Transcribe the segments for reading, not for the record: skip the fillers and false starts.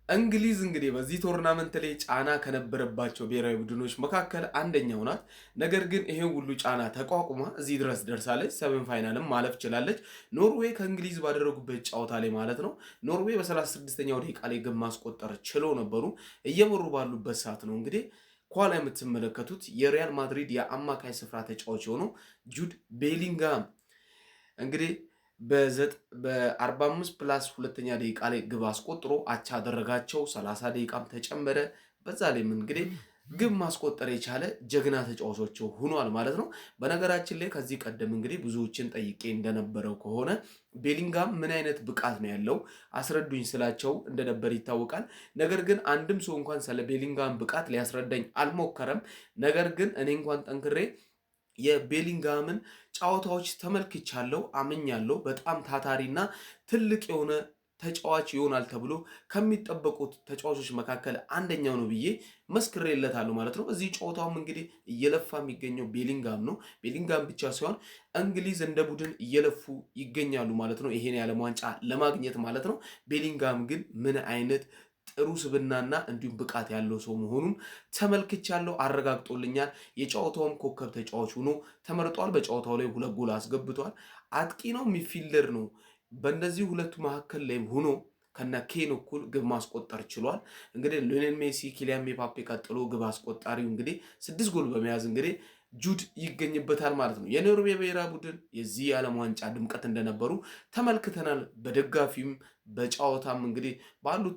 እንግሊዝ እንግዲህ በዚህ ቶርናመንት ላይ ጫና ከነበረባቸው ብሔራዊ ቡድኖች መካከል አንደኛው ናት። ነገር ግን ይሄን ሁሉ ጫና ተቋቁማ እዚህ ድረስ ደርሳለች። ሰብን ፋይናልም ማለፍ ችላለች። ኖርዌይ ከእንግሊዝ ባደረጉበት ጨዋታ ላይ ማለት ነው። ኖርዌይ በ36ኛው ደቂቃ ላይ ግብ ማስቆጠር ችለው ነበሩ። እየመሩ ባሉበት ሰዓት ነው እንግዲህ ኋላ የምትመለከቱት የሪያል ማድሪድ የአማካይ ስፍራ ተጫዋች የሆነው ጁድ ቤሊንጋም እንግዲህ በ45 ፕላስ ሁለተኛ ደቂቃ ላይ ግብ አስቆጥሮ አቻ አደረጋቸው። 30 ደቂቃም ተጨመረ። በዛ ላይም እንግዲህ ግብ ማስቆጠር የቻለ ጀግና ተጫዋቾች ሆኗል ማለት ነው። በነገራችን ላይ ከዚህ ቀደም እንግዲህ ብዙዎችን ጠይቄ እንደነበረው ከሆነ ቤሊንጋም ምን አይነት ብቃት ነው ያለው አስረዱኝ ስላቸው እንደነበር ይታወቃል። ነገር ግን አንድም ሰው እንኳን ስለ ቤሊንጋም ብቃት ሊያስረዳኝ አልሞከረም። ነገር ግን እኔ እንኳን ጠንክሬ የቤሊንጋምን ጨዋታዎች ተመልክቻለሁ፣ አምኛለሁ። በጣም ታታሪና ትልቅ የሆነ ተጫዋች ይሆናል ተብሎ ከሚጠበቁት ተጫዋቾች መካከል አንደኛው ነው ብዬ መስክሬለታለሁ ማለት ነው። እዚህ ጨዋታውም እንግዲህ እየለፋ የሚገኘው ቤሊንጋም ነው። ቤሊንጋም ብቻ ሳይሆን እንግሊዝ እንደ ቡድን እየለፉ ይገኛሉ ማለት ነው፣ ይሄን የዓለም ዋንጫ ለማግኘት ማለት ነው። ቤሊንጋም ግን ምን አይነት ጥሩ ስብናና እንዲሁም ብቃት ያለው ሰው መሆኑን ተመልክቻለሁ፣ አረጋግጦልኛል። የጨዋታውም ኮከብ ተጫዋች ሆኖ ተመርጧል። በጨዋታው ላይ 2 ጎል አስገብቷል። አጥቂ ነው፣ ሚድፊልደር ነው። በእነዚህ ሁለቱ መካከል ላይ ሆኖ ከነ ኬን እኩል ግብ ማስቆጠር ችሏል። እንግዲህ ሊዮኔል ሜሲ፣ ኪሊያን ምባፔ ቀጥሎ ግብ አስቆጣሪው እንግዲህ 6 ጎል በመያዝ እንግዲህ ጁድ ይገኝበታል ማለት ነው። የኖርዌይ ብሔራዊ ቡድን የዚህ የዓለም ዋንጫ ድምቀት እንደነበሩ ተመልክተናል። በደጋፊም በጨዋታም እንግዲህ ባሉት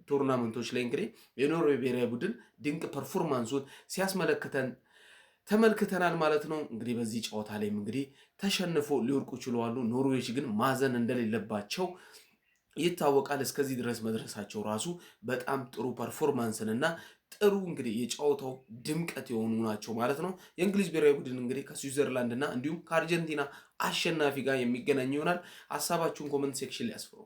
ቶርናመንቶች ላይ እንግዲህ የኖርዌይ ብሔራዊ ቡድን ድንቅ ፐርፎርማንሱን ሲያስመለክተን ተመልክተናል ማለት ነው። እንግዲህ በዚህ ጨዋታ ላይም እንግዲህ ተሸንፎ ሊወርቁ ችለዋሉ። ኖርዌዮች ግን ማዘን እንደሌለባቸው ይታወቃል። እስከዚህ ድረስ መድረሳቸው ራሱ በጣም ጥሩ ፐርፎርማንስን እና ጥሩ እንግዲህ የጨዋታው ድምቀት የሆኑ ናቸው ማለት ነው። የእንግሊዝ ብሔራዊ ቡድን እንግዲህ ከስዊዘርላንድ እና እንዲሁም ከአርጀንቲና አሸናፊ ጋር የሚገናኝ ይሆናል። ሀሳባችሁን ኮመንት ሴክሽን ላይ አስፍሩ።